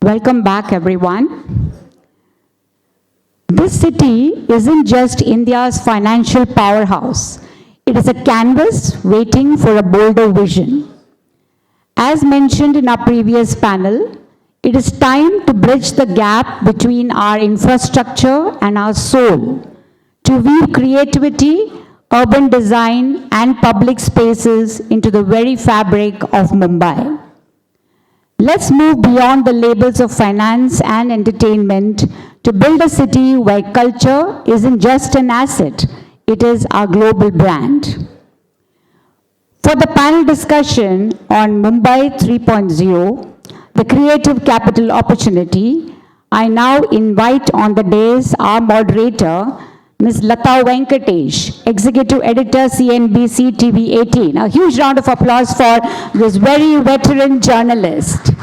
Welcome back, everyone. This city isn't just India's financial powerhouse. It is a canvas waiting for a bolder vision. As mentioned in our previous panel, it is time to bridge the gap between our infrastructure and our soul, to weave creativity, urban design, and public spaces into the very fabric of Mumbai. Let's move beyond the labels of finance and entertainment to build a city where culture isn't just an asset, it is our global brand. For the panel discussion on Mumbai 3.0, the creative capital opportunity, I now invite on the dais our moderator, Ms. Lata Venkatesh, Executive Editor, CNBC TV 18. A huge round of applause for this very veteran journalist.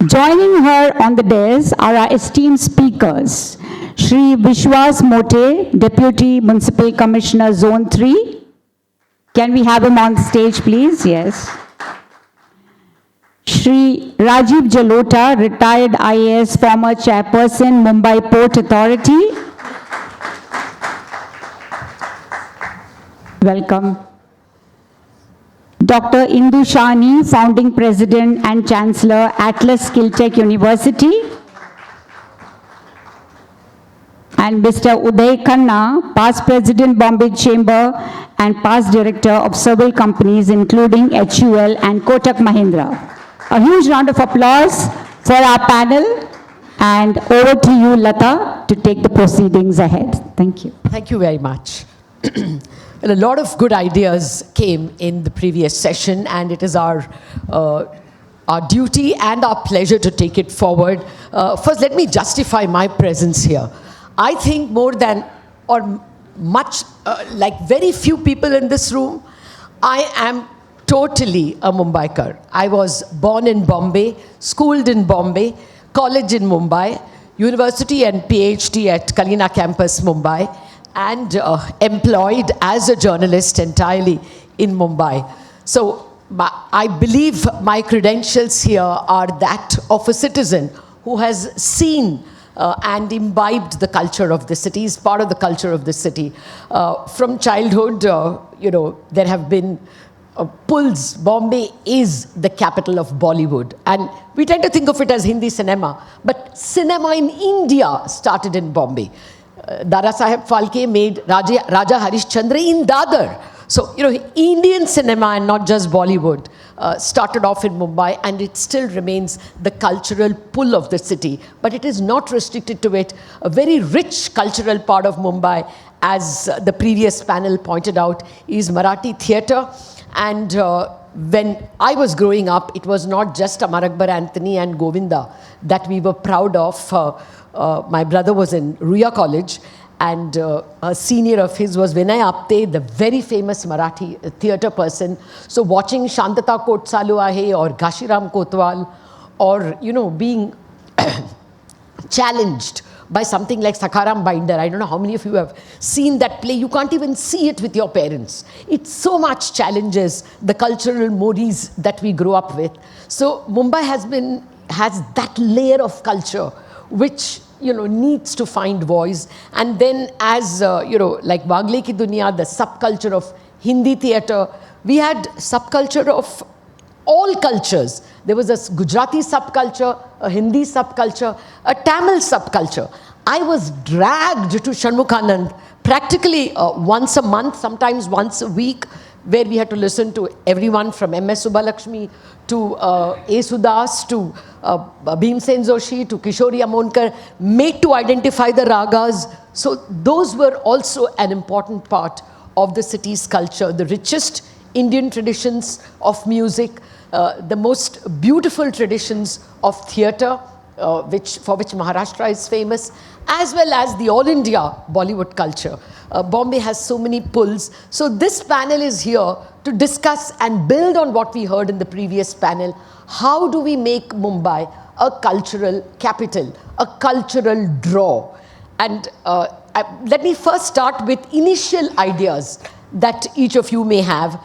Joining her on the dais are our esteemed speakers, Shri Vishwas Mote, Deputy Municipal Commissioner, Zone 3. Can we have him on stage, please? Yes. Shri Rajiv Jalota, retired IAS, former chairperson, Mumbai Port Authority. Welcome. Dr. Indu Shani, founding president and chancellor, Atlas Skill Tech University. And Mr. Uday Khanna, past president, Bombay Chamber, and past director of several companies, including HUL and Kotak Mahindra. A huge round of applause for our panel, and over to you, Lata, to take the proceedings ahead. Thank you. Thank you very much. Well, a lot of good ideas came in the previous session, and it is our duty and our pleasure to take it forward. First, let me justify my presence here. I think more than, or much, like very few people in this room, I am totally a Mumbaikar. I was born in Bombay, schooled in Bombay, college in Mumbai, university and PhD at Kalina campus, Mumbai, and employed as a journalist entirely in Mumbai. So I believe my credentials here are that of a citizen who has seen and imbibed the culture of the city, is part of the culture of the city. From childhood, there have been pulls. Bombay is the capital of Bollywood, and we tend to think of it as Hindi cinema, but cinema in India started in Bombay. Dada Saheb Phalke made Raja Harishchandra in Dadar. So, Indian cinema and not just Bollywood started off in Mumbai, and it still remains the cultural pull of the city. But it is not restricted to it. A very rich cultural part of Mumbai, as the previous panel pointed out, is Marathi theatre. And when I was growing up, it was not just Amar Akbar Anthony and Govinda that we were proud of. My brother was in Ruya College, and a senior of his was Vinay Apte, the very famous Marathi theatre person. So watching Shantata Kot Salu Ahe or Gashiram Kotwal, or, being challenged by something like Sakaram Binder. I don't know how many of you have seen that play. You can't even see it with your parents. It so much challenges the cultural mores that we grew up with. So Mumbai has that layer of culture which needs to find voice. And then as like Wagle Ki Duniya, the subculture of Hindi theatre, we had subculture of all cultures. There was a Gujarati subculture, a Hindi subculture, a Tamil subculture. I was dragged to Shanmukhanand practically once a month, sometimes once a week, where we had to listen to everyone from M.S. Subbalakshmi to A. Sudas to Bhimsen Joshi to Kishori Amonkar, made to identify the ragas. So those were also an important part of the city's culture, the richest Indian traditions of music, the most beautiful traditions of theatre, for which Maharashtra is famous, as well as the all India Bollywood culture. Bombay has so many pulls. So this panel is here to discuss and build on what we heard in the previous panel. How do we make Mumbai a cultural capital, a cultural draw? And let me first start with initial ideas that each of you may have.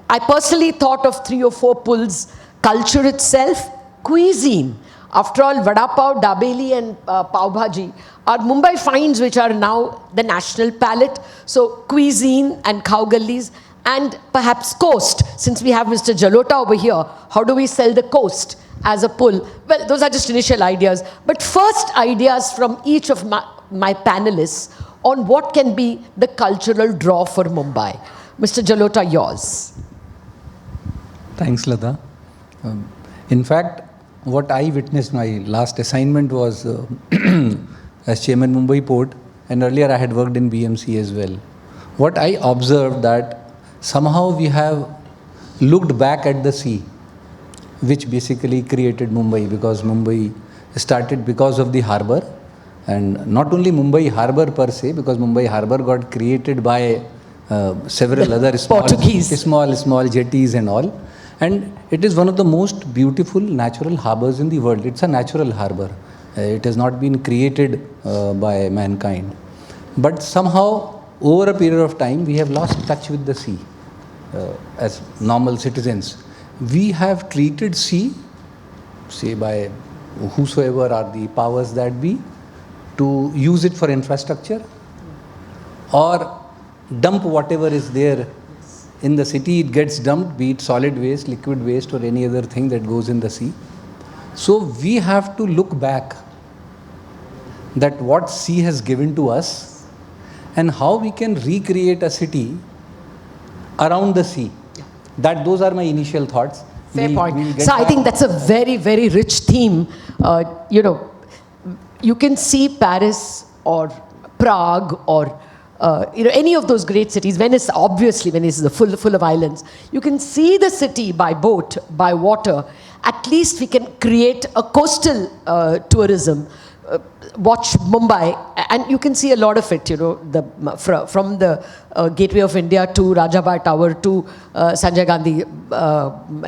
I personally thought of 3 or 4 pulls: culture itself, cuisine. After all, vada pav, dabeli and pav bhaji are Mumbai finds which are now the national palate. So cuisine and cow gullies and perhaps coast. Since we have Mr. Jalota over here, how do we sell the coast as a pull? Well, those are just initial ideas. But first ideas from each of my panelists on what can be the cultural draw for Mumbai. Mr. Jalota, yours. Thanks, Lata. In fact, what I witnessed, my last assignment was as Chairman Mumbai Port, and earlier I had worked in BMC as well. What I observed that somehow we have looked back at the sea, which basically created Mumbai, because Mumbai started because of the harbour, and not only Mumbai harbour per se, because Mumbai harbour got created by several other small jetties and all. And it is one of the most beautiful natural harbours in the world. It's a natural harbour. It has not been created by mankind. But somehow, over a period of time, we have lost touch with the sea as normal citizens. We have treated sea, say by whosoever are the powers that be, to use it for infrastructure or dump whatever is there in the city. It gets dumped, be it solid waste, liquid waste, or any other thing that goes in the sea. So we have to look back that what sea has given to us and how we can recreate a city around the sea. Those are my initial thoughts. Fair point. So I think that's a very, very rich theme. You can see Paris or Prague or any of those great cities. Venice, obviously, Venice is full of islands. You can see the city by boat, by water. At least we can create a coastal tourism. Watch Mumbai, and you can see a lot of it, from the Gateway of India to Rajabhai Tower to Sanjay Gandhi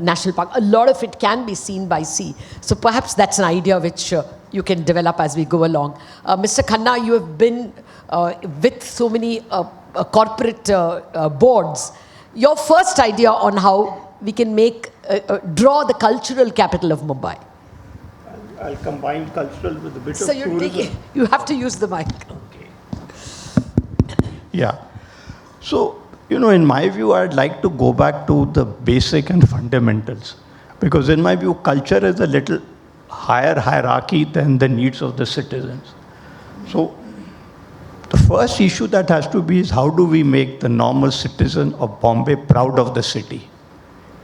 National Park. A lot of it can be seen by sea. So perhaps that's an idea which you can develop as we go along. Mr. Khanna, you have been with so many corporate boards. Your first idea on how we can draw the cultural capital of Mumbai. I'll combine cultural with a bit of tourism. You have to use the mic. Okay. Yeah. So, in my view, I'd like to go back to the basic and fundamentals. Because in my view, culture is a little higher hierarchy than the needs of the citizens. So, the first issue that has to be is how do we make the normal citizen of Bombay proud of the city?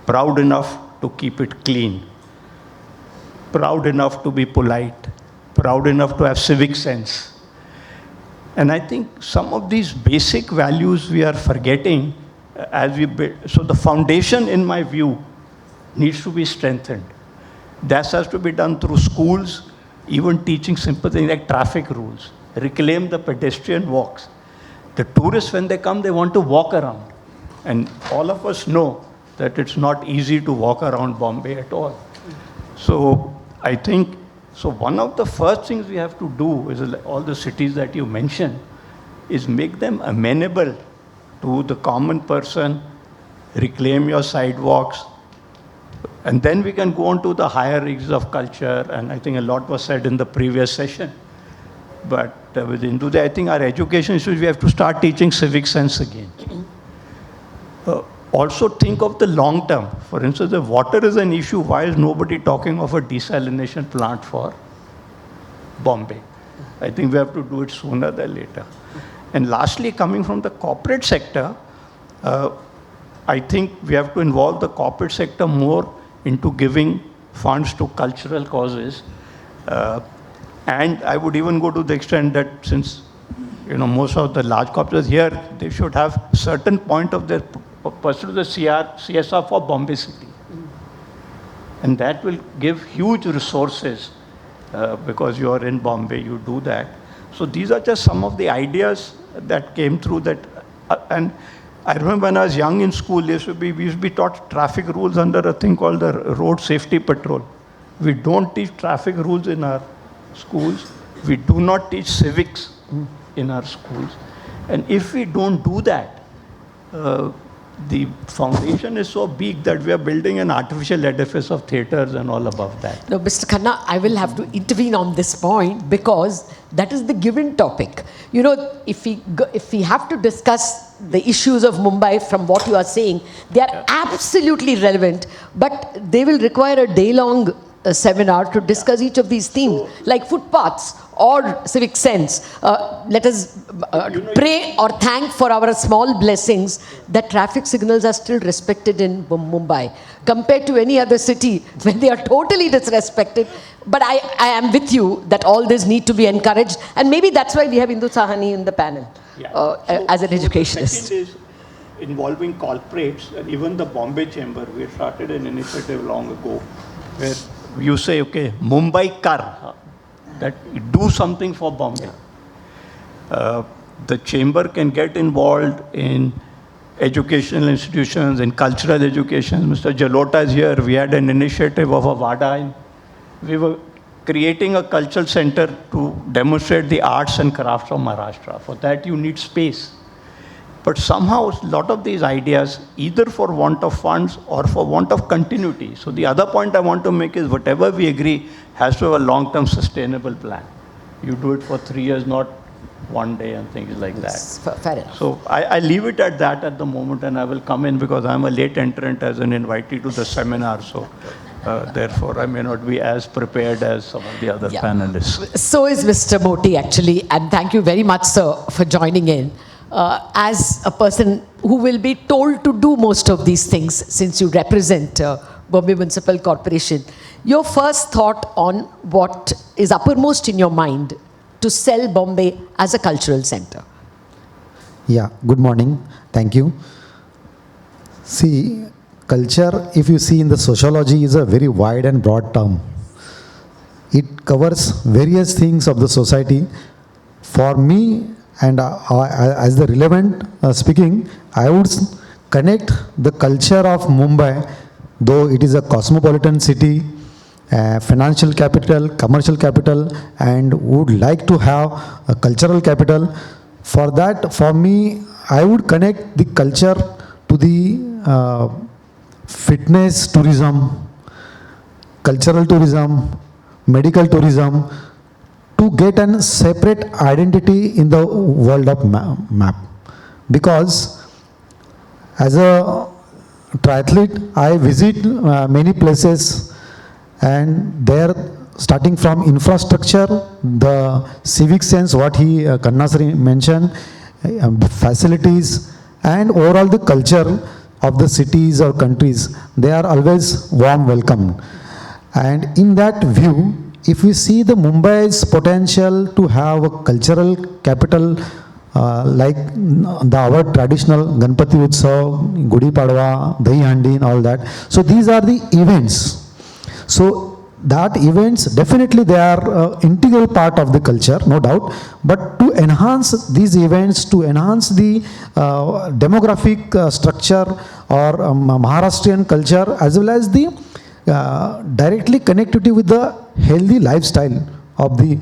Proud enough to keep it clean. Proud enough to be polite, proud enough to have civic sense. And I think some of these basic values we are forgetting as we build. So the foundation, in my view, needs to be strengthened. That has to be done through schools, even teaching simple things like traffic rules, reclaim the pedestrian walks. The tourists, when they come, they want to walk around. And all of us know that it's not easy to walk around Bombay at all. So I think, one of the first things we have to do is all the cities that you mentioned is make them amenable to the common person, reclaim your sidewalks, and then we can go on to the higher reaches of culture, and I think a lot was said in the previous session. But within that, I think our education issues, we have to start teaching civic sense again. Also think of the long term. For instance, if water is an issue, why is nobody talking of a desalination plant for Bombay? I think we have to do it sooner than later. And lastly, coming from the corporate sector, I think we have to involve the corporate sector more into giving funds to cultural causes. And I would even go to the extent that since most of the large corporates here, they should have certain point of their pursue the CSR for Bombay City. And that will give huge resources because you are in Bombay, you do that. So these are just some of the ideas that came through that. And I remember when I was young in school, we used to be taught traffic rules under a thing called the Road Safety Patrol. We don't teach traffic rules in our schools. We do not teach civics in our schools. And if we don't do that, the foundation is so big that we are building an artificial edifice of theatres and all above that. No, Mr. Khanna, I will have to intervene on this point because that is the given topic. You know, if we have to discuss the issues of Mumbai from what you are saying, they are absolutely relevant, but they will require a day-long seminar to discuss each of these themes, like footpaths or civic sense. Let us pray or thank for our small blessings that traffic signals are still respected in Mumbai compared to any other city where they are totally disrespected. But I am with you that all this need to be encouraged, and maybe that's why we have Indu Sahani in the panel as an educationist. The second is involving corporates, and even the Bombay Chamber. We started an initiative long ago where you say, okay, Mumbai Kar, that do something for Bombay. The chamber can get involved in educational institutions, in cultural education. Mr. Jalota is here. We had an initiative of a VADA. We were creating a cultural center to demonstrate the arts and crafts of Maharashtra. For that, you need space. But somehow, a lot of these ideas, either for want of funds or for want of continuity. So the other point I want to make is whatever we agree has to have a long-term sustainable plan. You do it for 3 years, not one day and things like that. Fair enough. So I leave it at that at the moment, and I will come in because I'm a late entrant as an invitee to the seminar. So therefore, I may not be as prepared as some of the other panelists. So is Mr. Moti, actually, and thank you very much, sir, for joining in. As a person who will be told to do most of these things, since you represent Bombay Municipal Corporation, your first thought on what is uppermost in your mind to sell Bombay as a cultural center? Yeah, good morning. Thank you. See, culture, if you see in the sociology, is a very wide and broad term. It covers various things of the society. For me, and as the relevant speaking, I would connect the culture of Mumbai, though it is a cosmopolitan city, financial capital, commercial capital, and would like to have a cultural capital. For that, for me, I would connect the culture to the fitness tourism, cultural tourism, medical tourism, to get a separate identity in the world of map. Because as a triathlete, I visit many places, and there, starting from infrastructure, the civic sense, what he Kannasri mentioned, facilities, and overall the culture of the cities or countries, they are always warm welcomed. And in that view, if we see the Mumbai's potential to have a cultural capital like our traditional Ganpati Utsav, Gudi Padwa, Dahi Handi and all that. So these are the events. So that events, definitely they are integral part of the culture, no doubt. But to enhance these events, to enhance the demographic structure or Maharashtrian culture, as well as the directly connectivity with the healthy lifestyle of the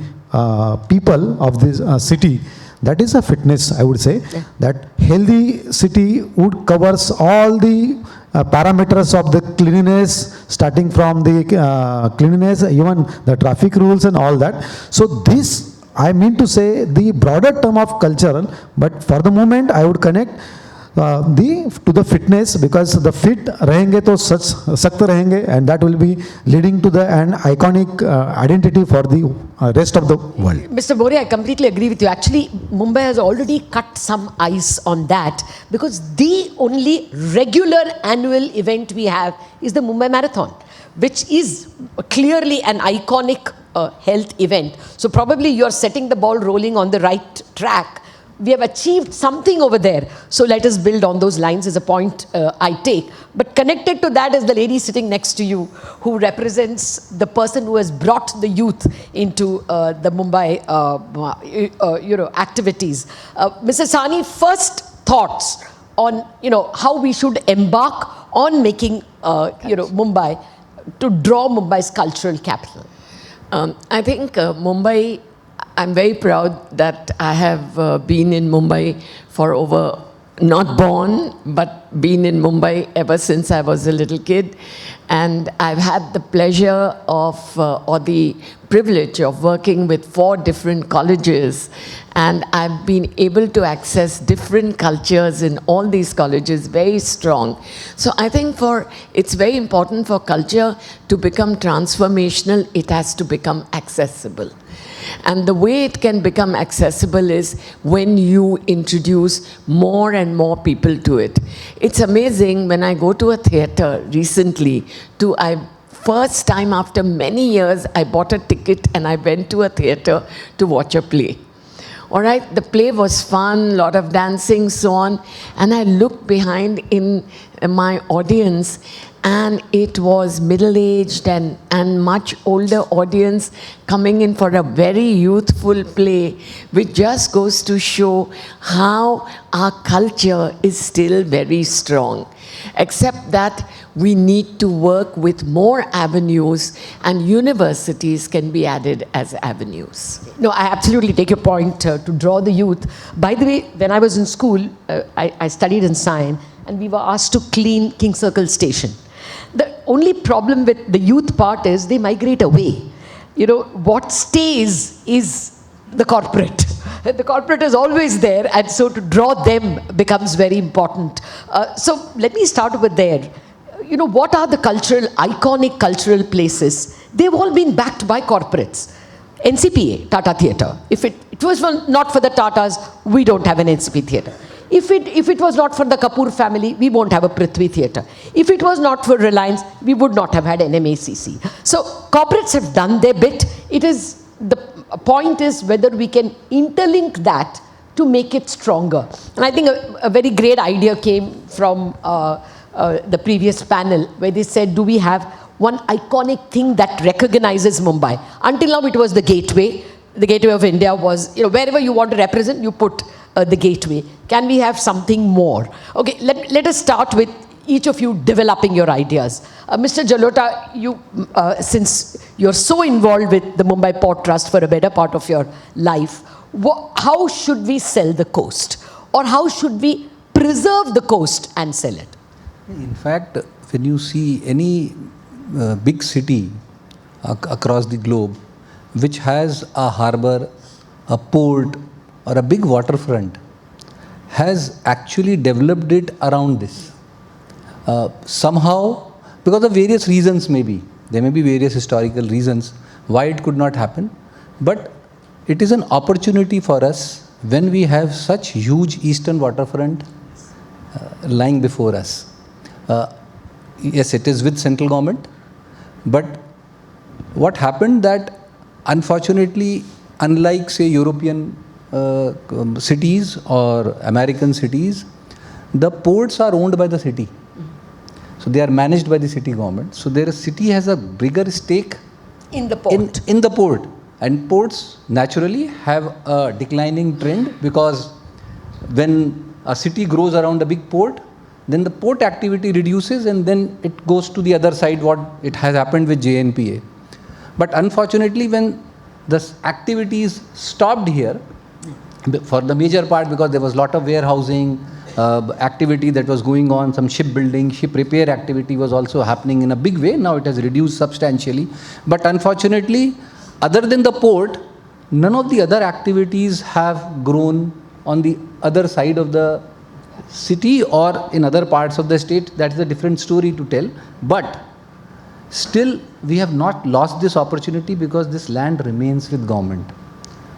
people of this city. That is a fitness, I would say. Yeah. That healthy city would covers all the parameters of the cleanliness, starting from the cleanliness, even the traffic rules and all that. So this, I mean to say, the broader term of cultural, but for the moment I would connect to the fitness, because the fit rahenge to sakt rahenge, and that will be leading to an iconic identity for the rest of the world. Mr. Bore, I completely agree with you. Actually, Mumbai has already cut some ice on that, because the only regular annual event we have is the Mumbai Marathon, which is clearly an iconic health event. So probably you're setting the ball rolling on the right track. We have achieved something over there. So let us build on those lines, is a point I take. But connected to that is the lady sitting next to you, who represents the person who has brought the youth into the Mumbai activities. Mrs. Sani, first thoughts on how we should embark on making Mumbai, to draw Mumbai's cultural capital. I think I'm very proud that I have been in Mumbai for over not born, but been in Mumbai ever since I was a little kid. And I've had the pleasure of, or the privilege of working with 4 different colleges. And I've been able to access different cultures in all these colleges very strong. So I think it's very important for culture to become transformational, it has to become accessible. And the way it can become accessible is when you introduce more and more people to it. It's amazing when I go to a theatre recently, first time after many years, I bought a ticket and I went to a theatre to watch a play. All right, the play was fun, a lot of dancing, so on. And I looked behind in my audience, and it was middle-aged and much older audience coming in for a very youthful play, which just goes to show how our culture is still very strong. Except that we need to work with more avenues, and universities can be added as avenues. No, I absolutely take your point to draw the youth. By the way, when I was in school, I studied in science, and we were asked to clean King Circle Station. The only problem with the youth part is they migrate away. You know, what stays is the corporate. The corporate is always there, and so to draw them becomes very important. So let me start over there. You know, what are the iconic cultural places? They've all been backed by corporates. NCPA, Tata Theatre. If it was not for the Tatas, we don't have an NCP Theatre. If it was not for the Kapoor family, we won't have a Prithvi Theatre. If it was not for Reliance, we would not have had NMACC. So corporates have done their bit. The point is whether we can interlink that to make it stronger. And I think a very great idea came from the previous panel, where they said, do we have one iconic thing that recognizes Mumbai? Until now, it was the gateway. The gateway of India was, wherever you want to represent, you put the gateway. Can we have something more? Okay, let us start with each of you developing your ideas. Mr. Jalota, since you're so involved with the Mumbai Port Trust for a better part of your life, how should we sell the coast? Or how should we preserve the coast and sell it? In fact, when you see any big city across the globe which has a harbor, a port, or a big waterfront, has actually developed it around this. Somehow, because of various reasons maybe, there may be various historical reasons why it could not happen, but it is an opportunity for us when we have such huge eastern waterfront lying before us. Yes, it is with central government, but what happened that unfortunately, unlike say European cities or American cities, the ports are owned by the city. So they are managed by the city government. So their city has a bigger stake in the port. In the port. And ports naturally have a declining trend, because when a city grows around a big port, then the port activity reduces and then it goes to the other side, what it has happened with JNPA. But unfortunately, when the activities stopped here, for the major part, because there was a lot of warehousing activity that was going on, some shipbuilding, ship repair activity was also happening in a big way. Now it has reduced substantially. But unfortunately, other than the port, none of the other activities have grown on the other side of the city or in other parts of the state. That's a different story to tell. But still, we have not lost this opportunity because this land remains with government.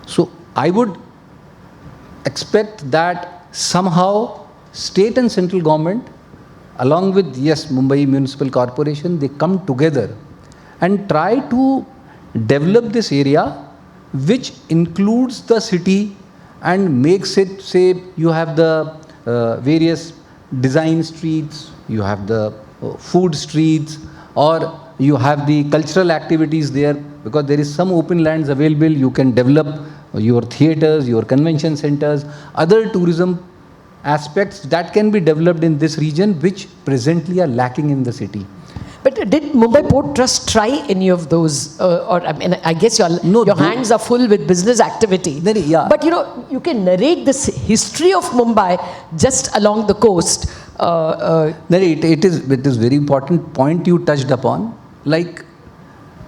So I would expect that somehow state and central government, along with, yes, Mumbai Municipal Corporation, they come together and try to develop this area which includes the city and makes it, say, you have the various design streets, you have the food streets, or you have the cultural activities there, because there is some open lands available. You can develop your theatres, your convention centres, other tourism aspects that can be developed in this region which presently are lacking in the city. But did Mumbai Port Trust try any of those? Or I mean, I guess your hands are full with business activity. Yeah. But you can narrate this history of Mumbai just along the coast. It is very important point you touched upon. Like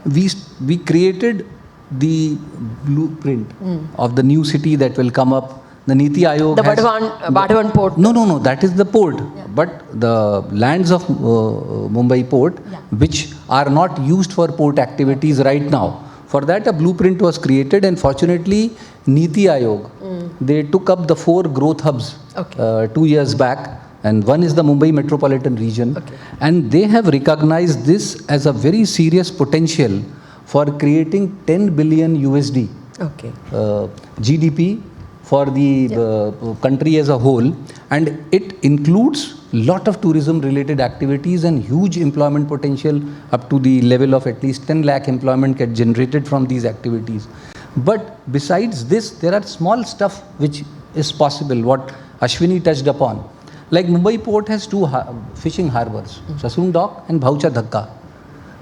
we created the blueprint of the new city that will come up. The Niti Ayog The has... Bardhaman Port. No, that is the port. Yeah. But the lands of Mumbai Port, which are not used for port activities right now, for that a blueprint was created, and fortunately Niti Ayog, they took up the 4 growth hubs 2 years back, and one is the Mumbai metropolitan region, and they have recognized this as a very serious potential for creating 10 billion USD GDP for the country as a whole, and it includes lot of tourism related activities and huge employment potential up to the level of at least 10 lakh employment get generated from these activities. But besides this, there are small stuff which is possible, what Ashwini touched upon. Like Mumbai Port has 2 fishing harbors, Sasun Dock and Bhaucha Dhakka.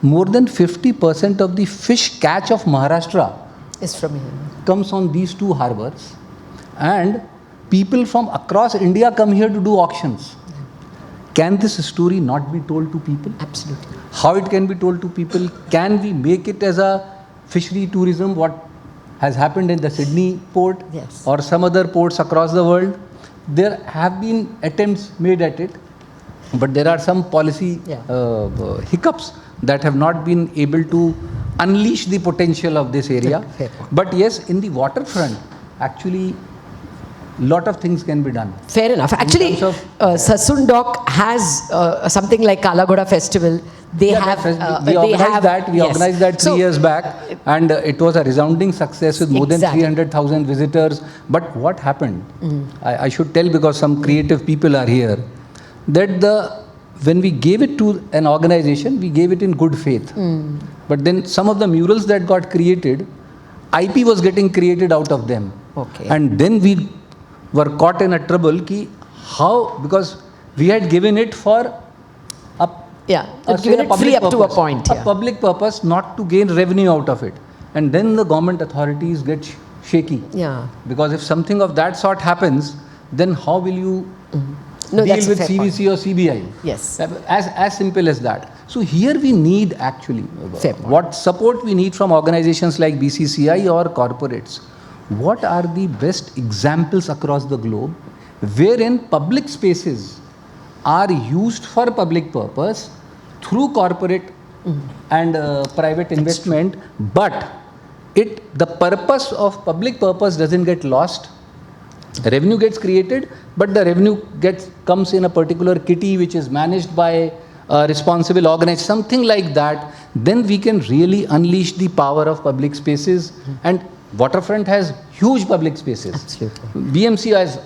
More than 50% of the fish catch of Maharashtra is from here. Comes on these 2 harbors, and people from across India come here to do auctions. Can this story not be told to people? Absolutely. How it can be told to people? Can we make it as a fishery tourism, what has happened in the Sydney port or some other ports across the world? There have been attempts made at it, but there are some policy hiccups that have not been able to unleash the potential of this area. But yes, in the waterfront, actually, lot of things can be done. Fair enough. Actually, Sasun Dock has something like Kala Ghoda Festival. We organized that 3 years back, and it was a resounding success with more than 300,000 visitors. But what happened? I should tell, because some creative people are here, that when we gave it to an organization, we gave it in good faith. But then some of the murals that got created, IP was getting created out of them. And then we were caught in a trouble because we had given it for given it free up to a point. A public purpose, not to gain revenue out of it. And then the government authorities get shaky. Because if something of that sort happens, then how will you deal with CVC or CBI? Yes. As simple as that. So here we need actually what support we need from organizations like BCCI or corporates. What are the best examples across the globe wherein public spaces are used for public purpose through corporate and private investment, but the purpose of public purpose doesn't get lost. Revenue gets created, but the revenue comes in a particular kitty which is managed by a responsible organization, something like that. Then we can really unleash the power of public spaces. And waterfront has huge public spaces. Absolutely. BMC has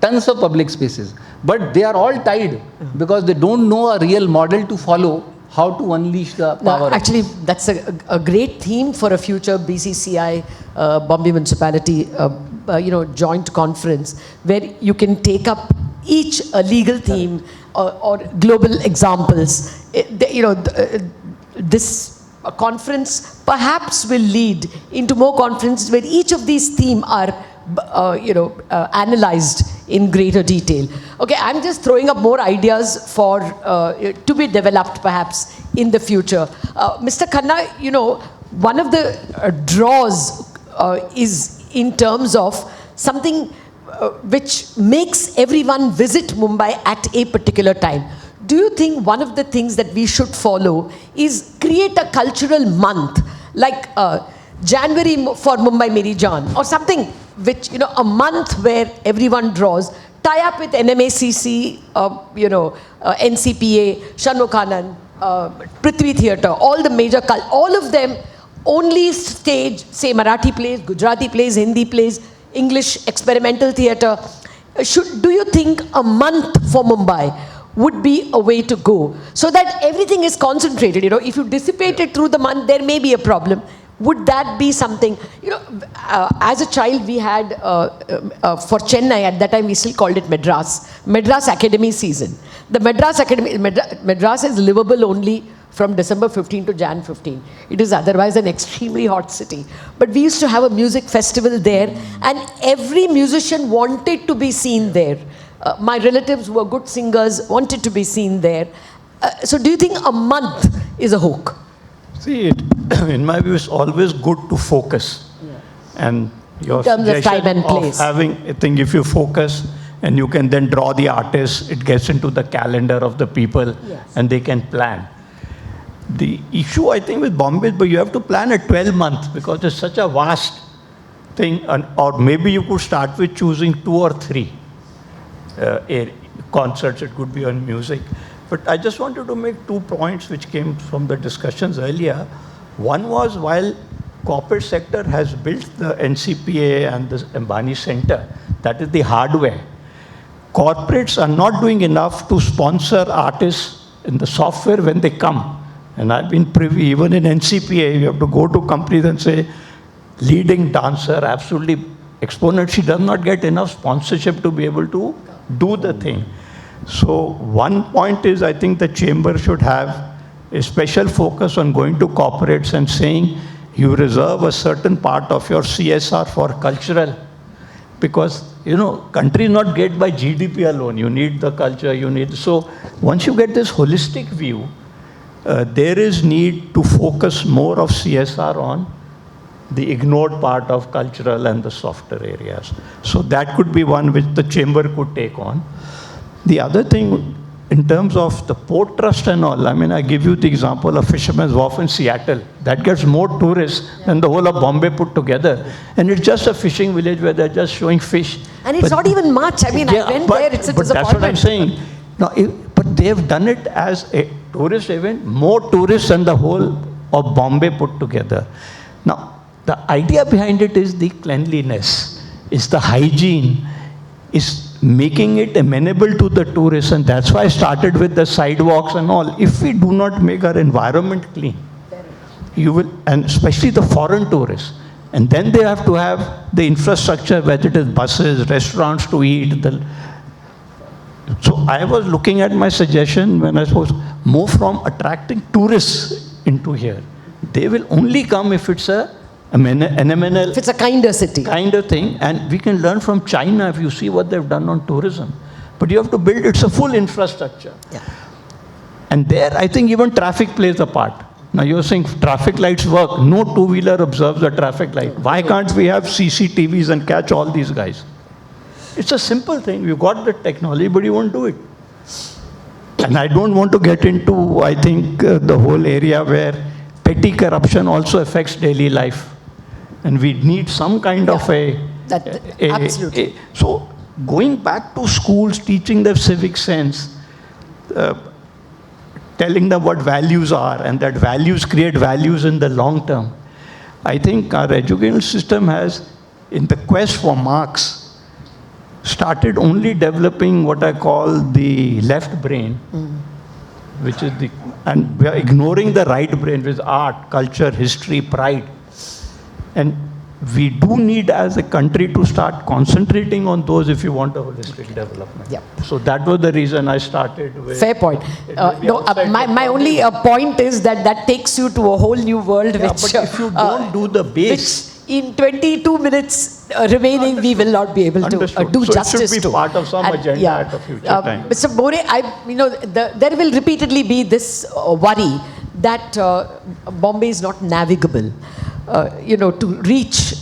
tons of public spaces, but they are all tied because they don't know a real model to follow how to unleash the power. Actually, that's a great theme for a future BCCI Bombay Municipality joint conference, where you can take up each a legal theme or global examples. This conference perhaps will lead into more conferences where each of these themes are analyzed in greater detail. Okay, I'm just throwing up more ideas for to be developed perhaps in the future. Mr. Khanna, one of the draws is in terms of something which makes everyone visit Mumbai at a particular time. Do you think one of the things that we should follow is create a cultural month, like January for Mumbai Meri Jaan, or something which, a month where everyone draws, tie up with NMACC, NCPA, Shanmukhanand, Prithvi Theatre, all the major, all of them only stage, say Marathi plays, Gujarati plays, Hindi plays, English experimental theatre. Do you think a month for Mumbai would be a way to go, so that everything is concentrated? If you dissipate it through the month, there may be a problem. Would that be something, as a child we had, for Chennai, at that time we still called it Madras Academy season. The Madras is livable only from December 15 to Jan 15. It is otherwise an extremely hot city. But we used to have a music festival there, and every musician wanted to be seen there. My relatives who were good singers wanted to be seen there. So do you think a month is a hook? See, in my view, it's always good to focus. And your In terms of time and suggestion place. having, I think if you focus and you can then draw the artists, it gets into the calendar of the people, and they can plan. The issue, I think, with Bombay is, but you have to plan a 12 months because it's such a vast thing, or maybe you could start with choosing 2 or 3 concerts. It could be on music. But I just wanted to make 2 points which came from the discussions earlier. One was, while corporate sector has built the NCPA and the Ambani Center, that is the hardware, corporates are not doing enough to sponsor artists in the software when they come. And I've been privy, even in NCPA, you have to go to companies and say, leading dancer, absolutely exponent, she does not get enough sponsorship to be able to do the thing. So one point is, I think the chamber should have a special focus on going to corporates and saying, you reserve a certain part of your CSR for cultural, because, country is not get by GDP alone. You need the culture, so once you get this holistic view, there is need to focus more of CSR on the ignored part of cultural and the softer areas. So that could be one which the chamber could take on. The other thing, in terms of the port trust and all, I give you the example of Fisherman's Wharf in Seattle. That gets more tourists than the whole of Bombay put together. And it's just a fishing village where they're just showing fish. And it's not even much. I went there, it's a but disappointment. that's what I'm saying. Now, but they've done it as a tourist event, more tourists than the whole of Bombay put together. Now, the idea behind it is the cleanliness, is the hygiene, is making it amenable to the tourists, and that's why I started with the sidewalks and all. If we do not make our environment clean, you will, and especially the foreign tourists, and then they have to have the infrastructure, whether it is buses, restaurants to eat. So I was looking at my suggestion when I was more from attracting tourists into here. They will only come if it's if it's a kinder city. Kind of thing, and we can learn from China if you see what they've done on tourism. But you have to build, it's a full infrastructure. Yeah. And there, I think even traffic plays a part. Now you're saying traffic lights work. No two-wheeler observes the traffic light. Why can't we have CCTVs and catch all these guys? It's a simple thing. You got the technology, but you won't do it. And I don't want to get into, I think, the whole area where petty corruption also affects daily life. And we need some kind of absolutely. So going back to schools, teaching them civic sense, telling them what values are, and that values create values in the long term. I think our educational system has, in the quest for marks, started only developing what I call the left brain, which is and we are ignoring the right brain, which is art, culture, history, pride. And we do need as a country to start concentrating on those if you want a holistic development. Yeah. So that was the reason I started with. Fair point. My only point is that takes you to a whole new world, Yeah, which but if you don't do the base, which in 22 minutes remaining, we will not be able to do so justice it should be to. part of some agenda at a future time. Mr. Bore, there will repeatedly be this worry that Bombay is not navigable. To reach,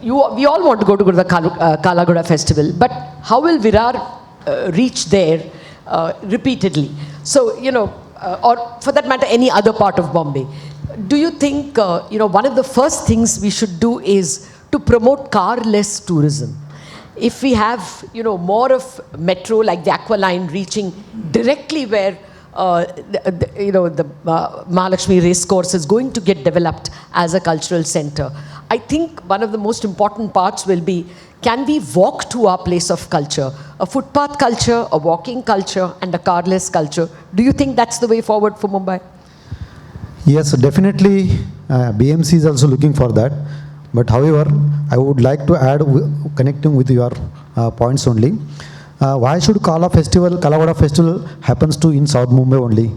we all want to go to the Kalagoda festival, but how will Virar reach there repeatedly? So, or for that matter, any other part of Bombay. Do you think, one of the first things we should do is to promote car-less tourism? If we have, more of metro like the Aqua Line reaching directly where the Mahalakshmi race course is going to get developed as a cultural center. I think one of the most important parts will be, can we walk to our place of culture? A footpath culture, a walking culture, and a carless culture. Do you think that's the way forward for Mumbai? Yes, definitely BMC is also looking for that. But however, I would like to add, connecting with your points only. Why should Kalawada festival happens to in South Mumbai only?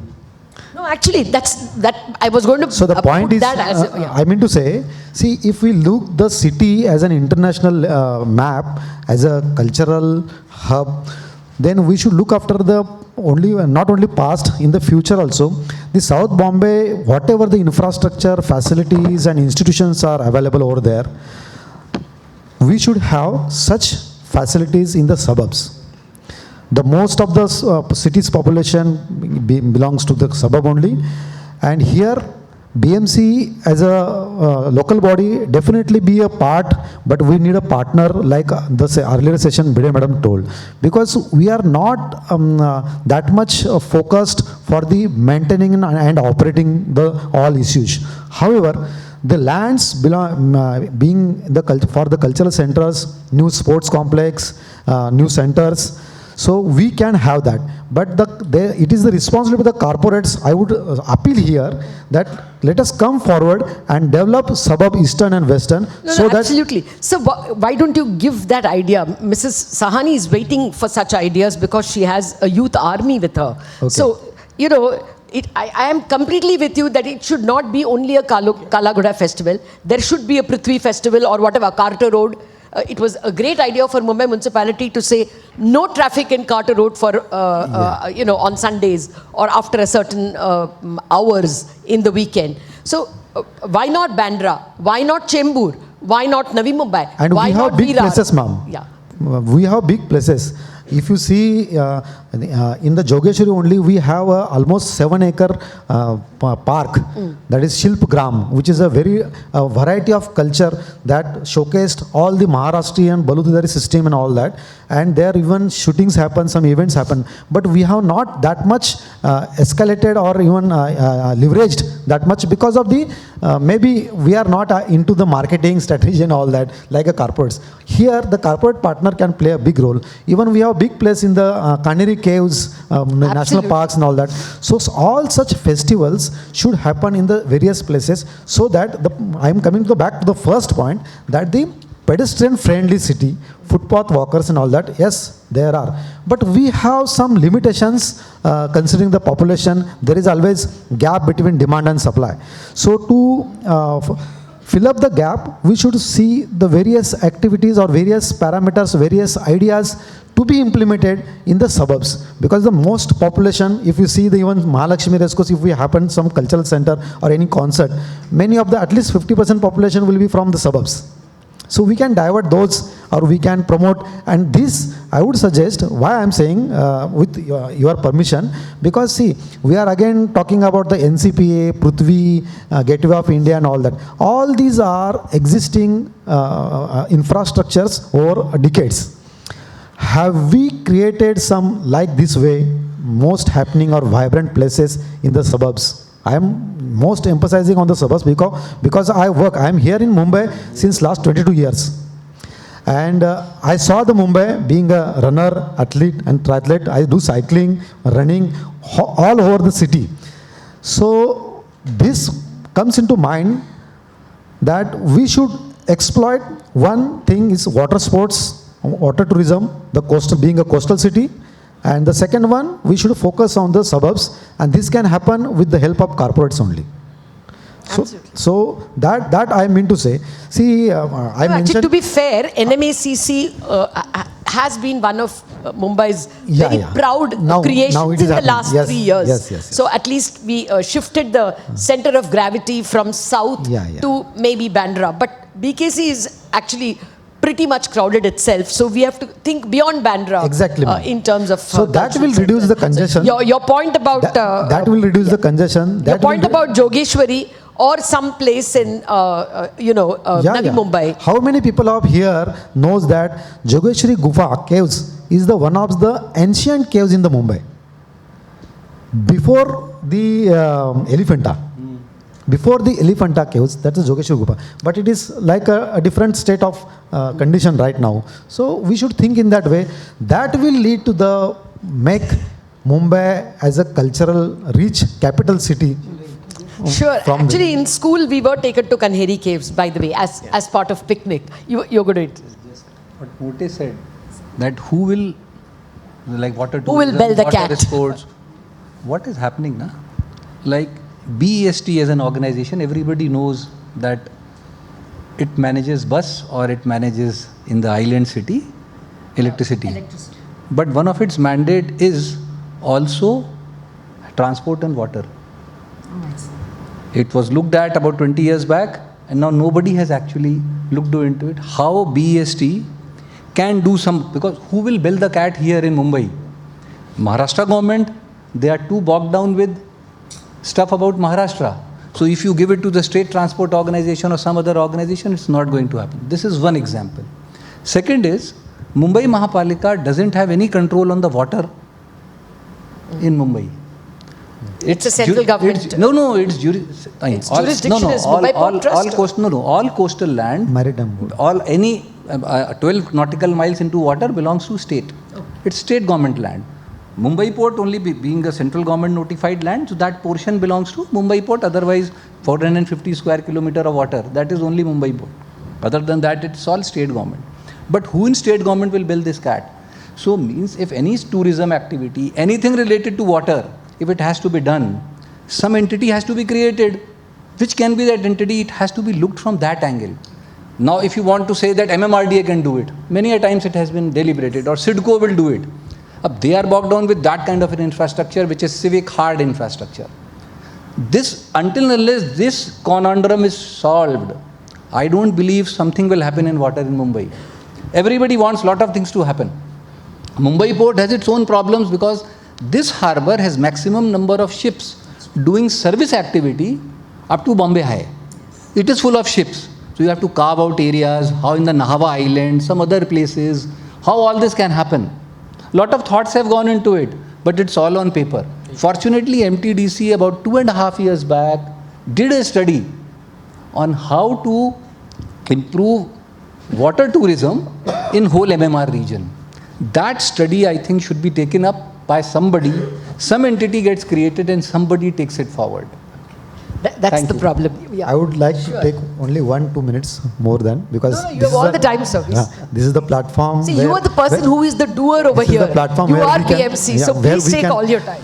No, actually, that I was going to So the point put is, that as yeah. I mean to say, see, if we look the city as an international map, as a cultural hub, then we should look after the not only past, in the future also. The South Bombay, whatever the infrastructure, facilities and institutions are available over there, we should have such facilities in the suburbs. The most of the city's population belongs to the suburb only, and here BMC as a local body definitely be a part, but we need a partner like the earlier session Bide Madam told, because we are not that much focused for the maintaining and operating the all issues. However, the lands being for the cultural centers, new sports complex, new centers, so we can have that. But it is the responsibility of the corporates. I would appeal here that let us come forward and develop suburb eastern and western. No, absolutely. So why don't you give that idea? Mrs. Sahani is waiting for such ideas because she has a youth army with her. Okay. So, I am completely with you that it should not be only a Kalagoda festival. There should be a Prithvi festival or whatever, Carter Road. It was a great idea for Mumbai municipality to say no traffic in Carter Road for on Sundays or after a certain hours in the weekend. So why not Bandra? Why not Chembur? Why not Navi Mumbai? And why we have not big Virar? places, ma'am. Yeah. We have big places. If you see in the Jogeshwari only, we have a almost 7-acre park, that is Shilp Gram, which is a very variety of culture that showcased all the Maharashtrian Baludidari system and all that. And there even shootings happen, some events happen. But we have not that much escalated or even leveraged that much because of the maybe we are not into the marketing strategy and all that like a corporates. Here the corporate partner can play a big role. Even we have a big place in the Kaneri Caves, national parks and all that. So all such festivals should happen in the various places, so that I am coming back to the first point, that the pedestrian friendly city, footpath walkers and all that, yes, there are. But we have some limitations considering the population. There is always gap between demand and supply. So to fill up the gap, we should see the various activities or various parameters, various ideas to be implemented in the suburbs. Because the most population, if you see the even Mahalakshmi Racecourse, if we happen some cultural center or any concert, many of the at least 50% population will be from the suburbs. So we can divert those, or we can promote. And this I would suggest, why I am saying with your permission, because see, we are again talking about the NCPA, Prithvi, Gateway of India and all that. All these are existing infrastructures over decades. Have we created some like this way, most happening or vibrant places in the suburbs? I am most emphasizing on the suburbs because I am here in Mumbai since last 22 years. And I saw the Mumbai being a runner, athlete and triathlete. I do cycling, running all over the city. So this comes into mind that we should exploit. One thing is water sports, water tourism, the coastal, being a coastal city. And the second one, we should focus on the suburbs, and this can happen with the help of corporates only. So that I mean to say. See, I mentioned. Actually, to be fair, NMACC has been one of Mumbai's very proud creations in the last 3 years. Yes. So at least we shifted the center of gravity from south to maybe Bandra. But BKC is actually pretty much crowded itself, so we have to think beyond Bandra. Exactly. In terms of so that will reduce the congestion. Your point about that will reduce the congestion. Your point about Jogeshwari or some place in Navi Mumbai. How many people up here knows that Jogeshwari Gufa caves is the one of the ancient caves in the Mumbai before the Elephanta. Before the Elephanta caves, that is Jogeshwari Gufa. But it is like a different state of condition right now. So we should think in that way. That will lead to make Mumbai as a cultural rich capital city. Sure. from Actually, in school, we were taken to Kanheri Caves, by the way, as part of picnic. You're going to... What Mote said, that who will, like water Who will tourism, bell the water cat? sports, what is happening now? Like BEST as an organization, everybody knows that it manages bus or it manages in the island city electricity. But one of its mandate is also transport and water. It was looked at about 20 years back, and now nobody has actually looked into it. How BEST can do some, because who will bell the cat here in Mumbai? Maharashtra government, they are too bogged down with stuff about Maharashtra. So if you give it to the state transport organization or some other organization, it's not going to happen. This is one example. Second is, Mumbai Mahapalika doesn't have any control on the water in Mumbai. It's a central government. Its jurisdiction is Mumbai Port Trust. All coastal land, Maritime board. all any 12 nautical miles into water belongs to state. It's state government land. Mumbai Port only being a central government notified land, so that portion belongs to Mumbai Port. Otherwise, 450 square kilometer of water, that is only Mumbai Port. Other than that, it's all state government. But who in state government will build this cat? So means if any tourism activity, anything related to water, if it has to be done, some entity has to be created. Which can be that entity? It has to be looked from that angle. Now, if you want to say that MMRDA can do it, many a times it has been deliberated, or SIDCO will do it. They are bogged down with that kind of an infrastructure, which is civic hard infrastructure. This, until unless this conundrum is solved, I don't believe something will happen in water in Mumbai. Everybody wants a lot of things to happen. Mumbai port has its own problems because this harbour has maximum number of ships doing service activity up to Bombay High. It is full of ships. So you have to carve out areas, how in the Nahava Island, some other places, how all this can happen. Lot of thoughts have gone into it, but it's all on paper. Fortunately, MTDC about 2.5 years back did a study on how to improve water tourism in whole MMR region. That study, I think, should be taken up by somebody. Some entity gets created and somebody takes it forward. That's Thank the you. problem. Yeah. I would like to take only 1-2 minutes more than, because No, you have all the time, sir. this is the platform. See, you are the person who is the doer over this is here. the platform You where are we can- PMC, yeah, so where please we take can- all your time.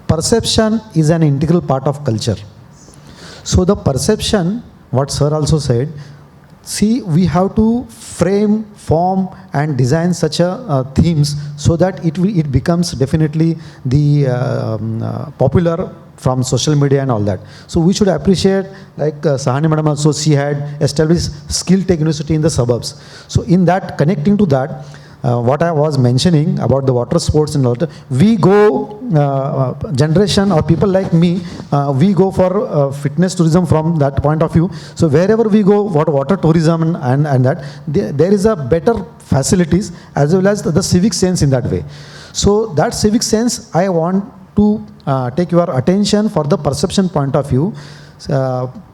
Perception is an integral part of culture. So the perception, what sir also said, see, we have to frame, form and design such a themes so that it becomes definitely the popular from social media and all that. So we should appreciate, like Sahani madam also, she had established skill tech university in the suburbs. So in that, connecting to that, what I was mentioning about the water sports and all that, we go, generation or people like me, we go for fitness tourism from that point of view. So wherever we go, water tourism and that, there is a better facilities as well as the civic sense in that way. So that civic sense, I want to take your attention for the perception point of view.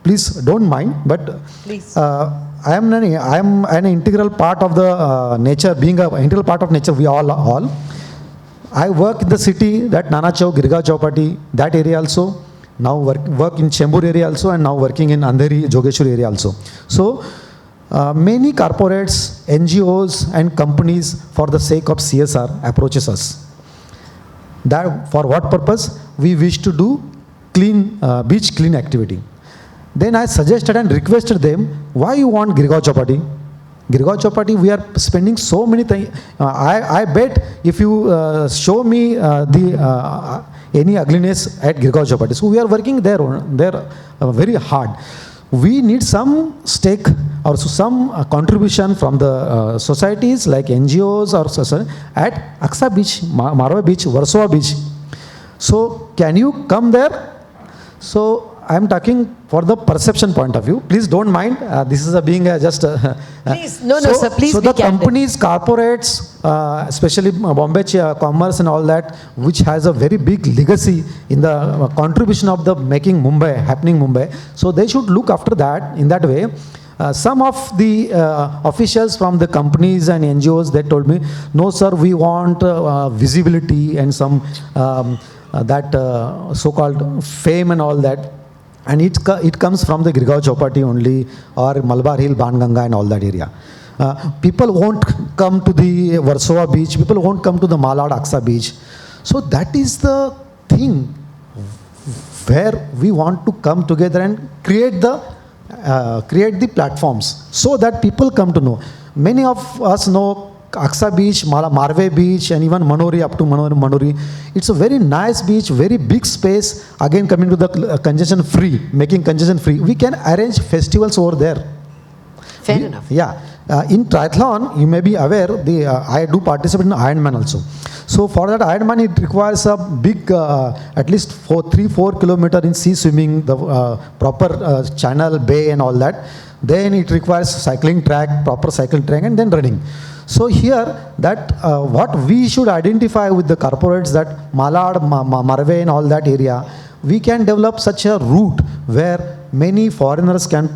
Please don't mind, but Please. I am an integral part of the nature, being an integral part of nature, we all. I work in the city, that Nana Chowk, Girgaon Chowpatty, that area also. Now work in Chembur area also, and now working in Andheri, Jogeshwar area also. So many corporates, NGOs and companies for the sake of CSR approaches us. That for what purpose? We wish to do clean, beach clean activity. Then I suggested and requested them, why you want Girgaon Chowpatty? Girgaon Chowpatty, we are spending so many things. I bet if you show me any ugliness at Girgaon Chowpatty. So we are working there very hard. We need some stake or some contribution from the societies like NGOs or at Aksa Beach, Marwa Beach, Warsaw Beach. So can you come there? So I am talking for the perception point of view. Please don't mind. This is just. Please, no, sir. Please so be the candid. companies, corporates, especially Bombay Commerce and all that, which has a very big legacy in the contribution of the making Mumbai, happening Mumbai. So they should look after that in that way. Some of the officials from the companies and NGOs, they told me, no sir, we want visibility and some so-called fame and all that. And it comes from the Girgaon Chowpatty only, or Malabar Hill, Banganga and all that area. People won't come to the Warsaw beach, people won't come to the Malad Aksa beach. So that is the thing where we want to come together and create the platforms so that people come to know. Many of us know Aksa beach, Marve beach, and even Manori, up to Manori. It's a very nice beach, very big space. Again, coming to the congestion free, making congestion free. We can arrange festivals over there. Fair enough. Yeah. In triathlon, you may be aware, I do participate in Ironman also. So for that Ironman, it requires a big, at least 3-4 kilometer in sea swimming, the proper channel, bay and all that. Then it requires cycling track, proper cycling track, and then running. So here, that what we should identify with the corporates, that Malad, Marve and all that area, we can develop such a route where many foreigners can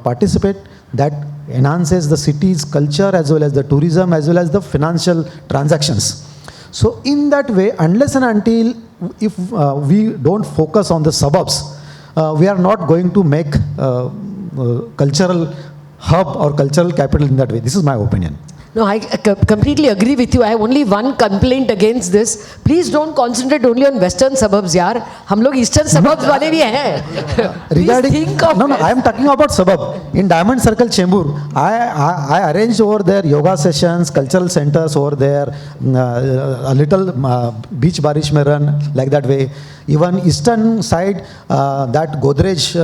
participate, that enhances the city's culture as well as the tourism as well as the financial transactions. So in that way, unless and until if we don't focus on the suburbs, we are not going to make cultural hub or cultural capital in that way. This is my opinion. No, I completely agree with you. I have only one complaint against this. Please don't concentrate only on western suburbs, yaar. हम लोग eastern suburbs वाले भी हैं. Regarding, think of no, I am talking about suburb. In Diamond Circle, Chembur, I arranged over there yoga sessions, cultural centers over there, a little beach barish mein run, like that way. Even eastern side, that Godrej,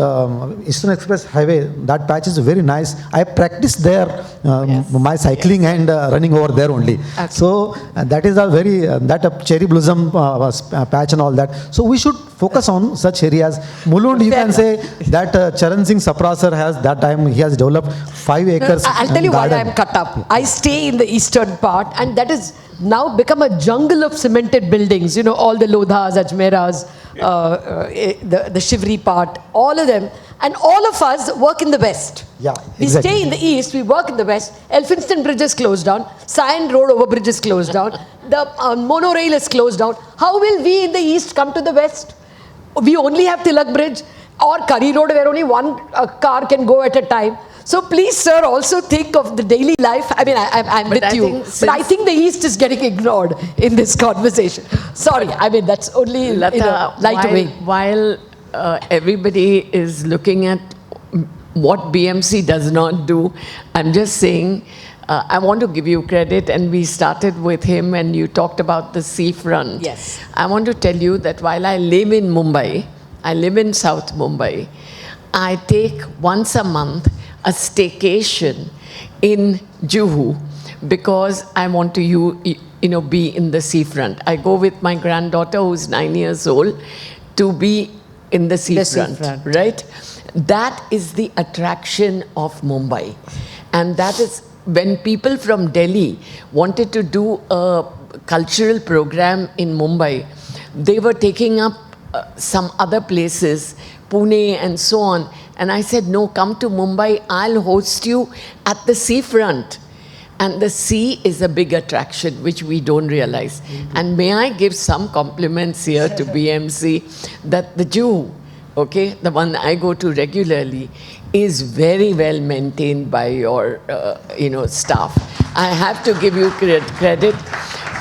Eastern Express Highway, that patch is very nice. I practiced there, my cycling and running over there only. Okay. So that is a very, that cherry blossom patch and all that. So we should focus on such areas. Mulund, you can say that Charan Singh Saprasar has, that time he has developed 5 acres I'll tell you garden. why I'm cut up. I stay in the eastern part, and that is now become a jungle of cemented buildings. You know, all the Lodhas, Ajmeras, the Shivri part, all of them. And all of us work in the west. Yeah, We exactly. stay in the east, we work in the west. Elphinstone Bridge is closed down. Sion Road overbridge is closed down. The monorail is closed down. How will we in the east come to the west? We only have Tilak Bridge or Curry Road where only one car can go at a time. So please, sir, also think of the daily life. I mean, I'm But with I you. think But I think the East is getting ignored in this conversation. Sorry, I mean, that's only Lata, light away. while everybody is looking at what BMC does not do, I'm just saying, I want to give you credit, and we started with him and you talked about the seafront. Yes. I want to tell you that while I live in Mumbai, I live in South Mumbai, I take once a month a staycation in Juhu because I want to be in the seafront. I go with my granddaughter who's 9 years old to be in the seafront, right? That is the attraction of Mumbai. And that is when people from Delhi wanted to do a cultural program in Mumbai, they were taking up some other places, Pune and so on. And I said, no, come to Mumbai, I'll host you at the seafront. And the sea is a big attraction, which we don't realize. Mm-hmm. And may I give some compliments here to BMC, that the Jew, okay, the one I go to regularly, is very well maintained by your, staff. I have to give you credit.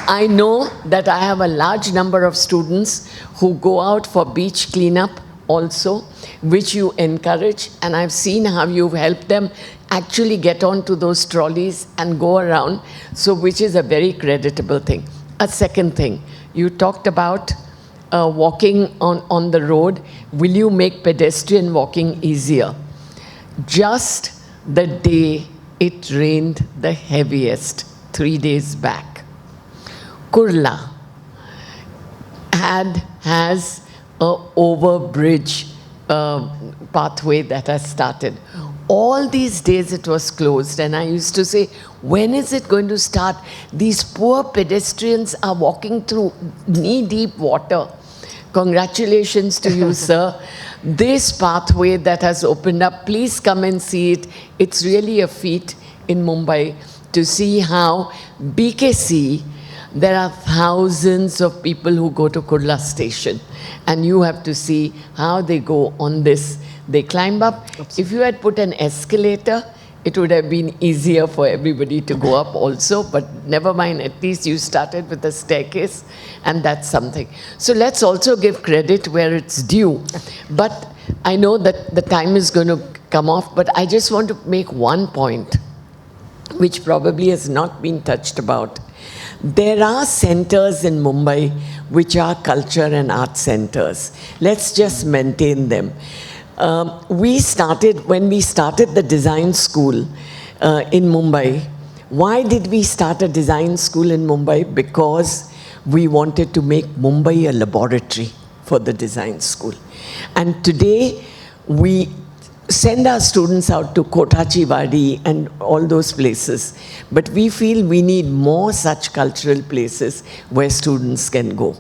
I know that I have a large number of students who go out for beach cleanup also, which you encourage, and I've seen how you've helped them actually get onto those trolleys and go around, so which is a very creditable thing. A second thing, you talked about walking on the road. Will you make pedestrian walking easier? Just the day it rained the heaviest, 3 days back, Kurla has a overbridge pathway that has started. All these days it was closed, and I used to say, when is it going to start? These poor pedestrians are walking through knee-deep water. Congratulations to you, sir. This pathway that has opened up, please come and see it. It's really a feat in Mumbai to see how BKC, there are thousands of people who go to Kurla station, and you have to see how they go on this. They climb up. Absolutely. If you had put an escalator, it would have been easier for everybody to go up also, but never mind, at least you started with a staircase, and that's something. So let's also give credit where it's due. But I know that the time is going to come off, but I just want to make one point, which probably has not been touched about. There are centers in Mumbai which are culture and art centers. Let's just maintain them. When we started the design school in Mumbai, why did we start a design school in Mumbai? Because we wanted to make Mumbai a laboratory for the design school. And today, we send our students out to Kothachivadi and all those places. But we feel we need more such cultural places where students can go.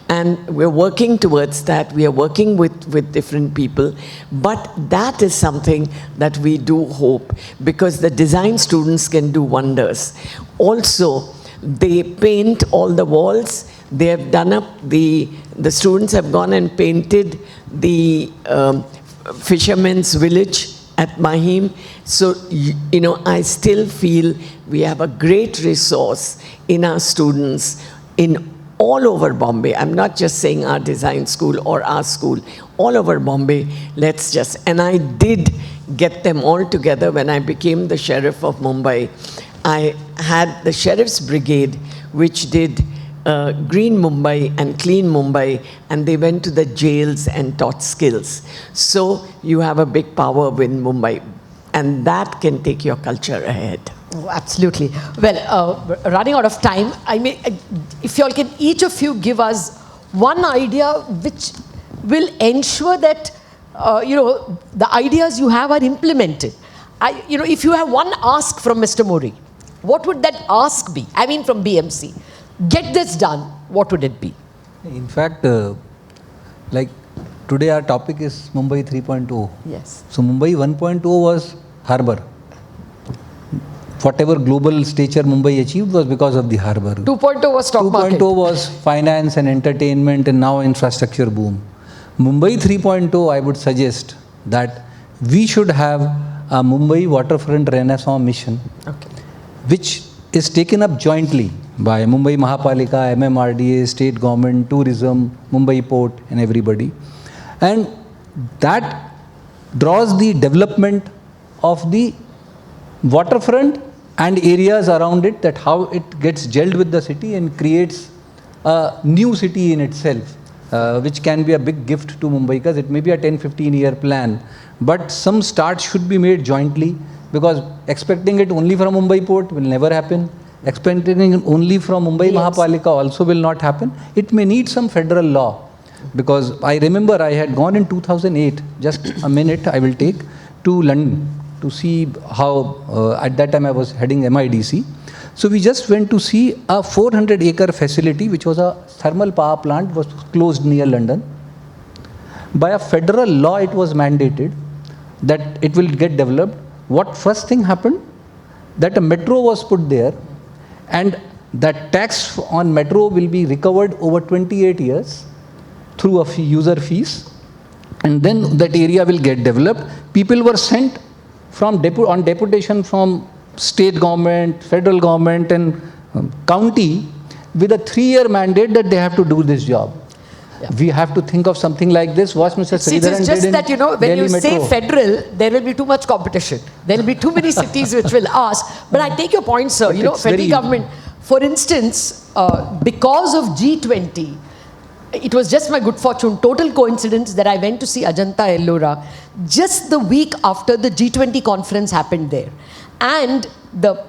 And we're working towards that. We are working with different people. But that is something that we do hope, because the design students can do wonders. Also, they paint all the walls. They have done up the students have gone and painted the fisherman's village at Mahim. So, you know, I still feel we have a great resource in our students in all over Bombay. I'm not just saying our design school or our school, all over Bombay. Let's just, and I did get them all together when I became the sheriff of Mumbai. I had the sheriff's brigade, which did Green Mumbai and Clean Mumbai, and they went to the jails and taught skills. So you have a big power in Mumbai, and that can take your culture ahead. Oh, absolutely. Well, running out of time, I may, if you all can, each of you give us one idea which will ensure that you know, the ideas you have are implemented. You know, if you have one ask from Mr. Mori, what would that ask be? I mean, from BMC. Get this done, what would it be? In fact, like today our topic is Mumbai 3.0. Yes. So Mumbai 1.0 was harbour. Whatever global stature Mumbai achieved was because of the harbour. 2.0 was stock market. 2.0 was finance and entertainment, and now infrastructure boom. Mumbai 3.0, I would suggest that we should have a Mumbai waterfront renaissance mission, which is taken up jointly by Mumbai Mahapalika, MMRDA, state government, tourism, Mumbai port, and everybody. And that draws the development of the waterfront and areas around it, that how it gets gelled with the city and creates a new city in itself, which can be a big gift to Mumbai, because it may be a 10-15 year plan, but some start should be made jointly, because expecting it only from Mumbai port will never happen. Expecting it only from Mumbai Mahapalika also will not happen. It may need some federal law, because I remember I had gone in 2008, just a minute I will take, to London to see how, at that time I was heading MIDC. So we just went to see a 400-acre facility, which was a thermal power plant, was closed near London. By a federal law, it was mandated that it will get developed. What first thing happened? That a metro was put there, and that tax on metro will be recovered over 28 years through a user fees, and then that area will get developed. People were sent from on deputation from state government, federal government, and county with a 3-year mandate that they have to do this job. Yeah. We have to think of something like this. What Mr. Sridharan It's just did that, you know, when Delhi you say Metro. federal, there will be too much competition. There will be too many cities which will ask. But I take your point, sir. But you know, federal government, for instance, because of G20, it was just my good fortune, total coincidence, that I went to see Ajanta Ellora just the week after the G20 conference happened there. And the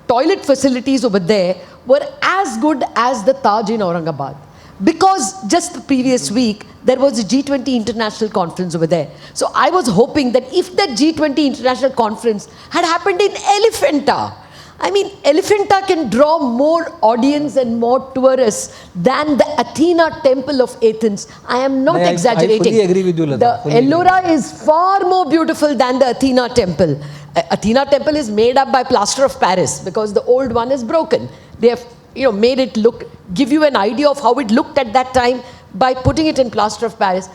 toilet facilities over there were as good as the Taj in Aurangabad. Because just the previous week, there was a G20 international conference over there. So I was hoping that if that G20 international conference had happened in Elephanta, I mean, Elephanta can draw more audience and more tourists than the Athena temple of Athens. I am not exaggerating. I fully agree with you, Lata. The Ellora is far more beautiful than the Athena temple. Athena temple is made up by plaster of Paris because the old one is broken. They have made it give you an idea of how it looked at that time by putting it in plaster of Paris.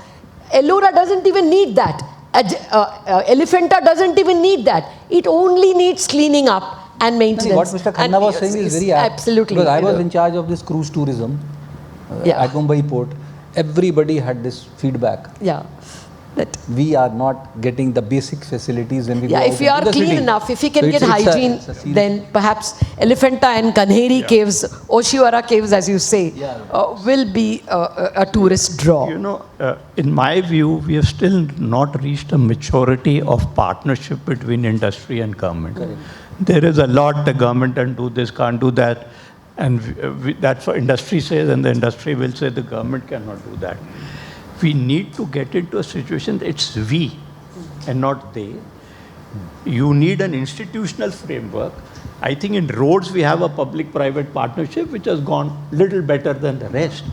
Ellora doesn't even need that. Elephanta doesn't even need that. It only needs cleaning up and maintenance. What Mr. Khanna was saying is very apt. Absolutely. Because I was in charge of this cruise tourism at Mumbai port. Everybody had this feedback. Yeah. That We are not getting the basic facilities when we go out if you are into the clean city. enough, if you can So get it's hygiene, it's a serious- then perhaps Elephanta and Kanheri caves, Oshiwara caves, as you say, will be a tourist draw. In my view, we have still not reached a maturity of partnership between industry and government. There is a lot the government can do this, can't do that. And that's what industry says, and the industry will say the government cannot do that. We need to get into a situation that it's we and not they. You need an institutional framework. I think in roads we have a public-private partnership which has gone little better than the rest.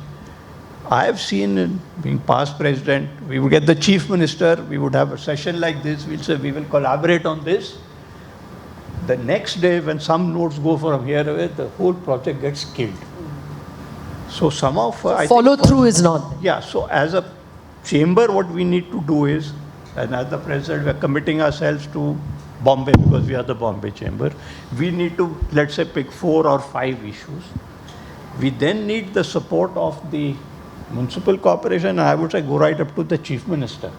I have seen in being past president, we would get the chief minister, we would have a session like this, we'll say we will collaborate on this. The next day when some notes go from here away, the whole project gets killed. So some of Follow through is not. Yeah, so as a chamber, what we need to do is, and as the president, we are committing ourselves to Bombay because we are the Bombay chamber. We need to, let's say, pick 4 or 5 issues. We then need the support of the municipal corporation, and I would say go right up to the chief minister.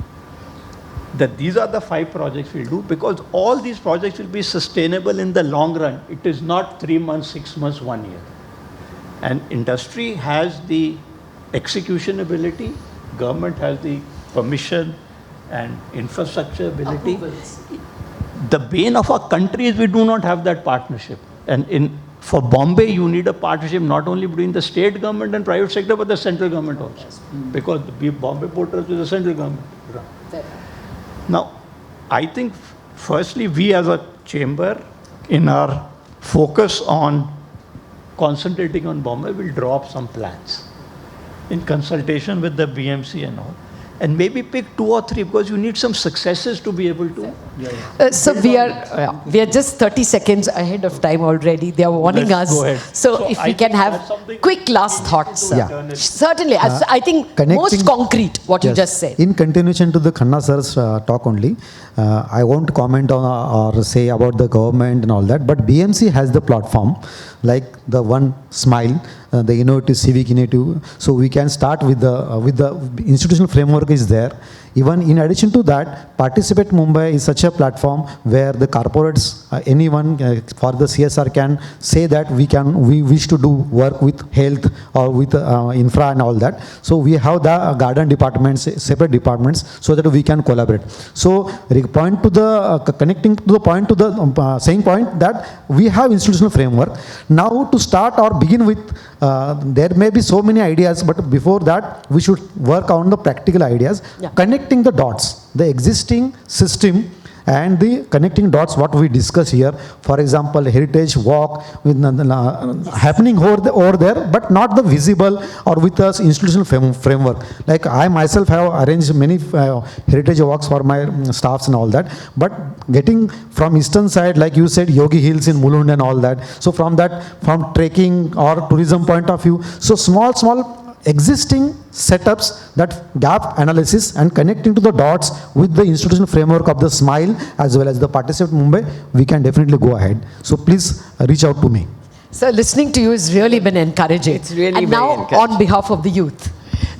That these are the 5 projects we'll do because all these projects will be sustainable in the long run. It is not 3 months, 6 months, 1 year. And industry has the execution ability, government has the permission and infrastructure ability. The bane of our country is we do not have that partnership. And for Bombay, you need a partnership not only between the state government and private sector, but the central government also. Because the Bombay Port Trust is the central government. Now, I think firstly, we as a chamber, in our focus on concentrating on Bombay, will draw up some plans in consultation with the BMC and all. And maybe pick 2 or 3 because you need some successes to be able to. So we are just 30 seconds ahead of time already. They are warning Let's us. go ahead. So if we can have quick last thoughts. Yeah. Certainly. I think connecting- most concrete what you Yes. just said. In continuation to the Khanna sir's talk only, I won't comment on or say about the government and all that, but BMC has the platform, like the one smile, the innovative civic initiative. So we can start with the institutional framework is there. Even in addition to that, Participate Mumbai is such a platform where the corporates, anyone for the CSR can say that we wish to do work with health or with infra and all that. So we have the garden departments, separate departments, so that we can collaborate. So point to the connecting to the point to the saying point that we have institutional framework. Now to start or begin with, there may be so many ideas, but before that we should work on the practical ideas. Yeah. Connecting the dots, the existing system and the connecting dots what we discuss here. For example, heritage walk with happening over there, but not the visible or with the institutional framework. Like I myself have arranged many heritage walks for my staffs and all that, but getting from eastern side, like you said, Yogi Hills in Mulund and all that. So from trekking or tourism point of view, so small existing setups, that gap analysis and connecting to the dots with the institutional framework of the SMILE as well as the Participate Mumbai, we can definitely go ahead. So please reach out to me. So listening to you has really been encouraging. It's really and very now encouraging. on behalf of the youth.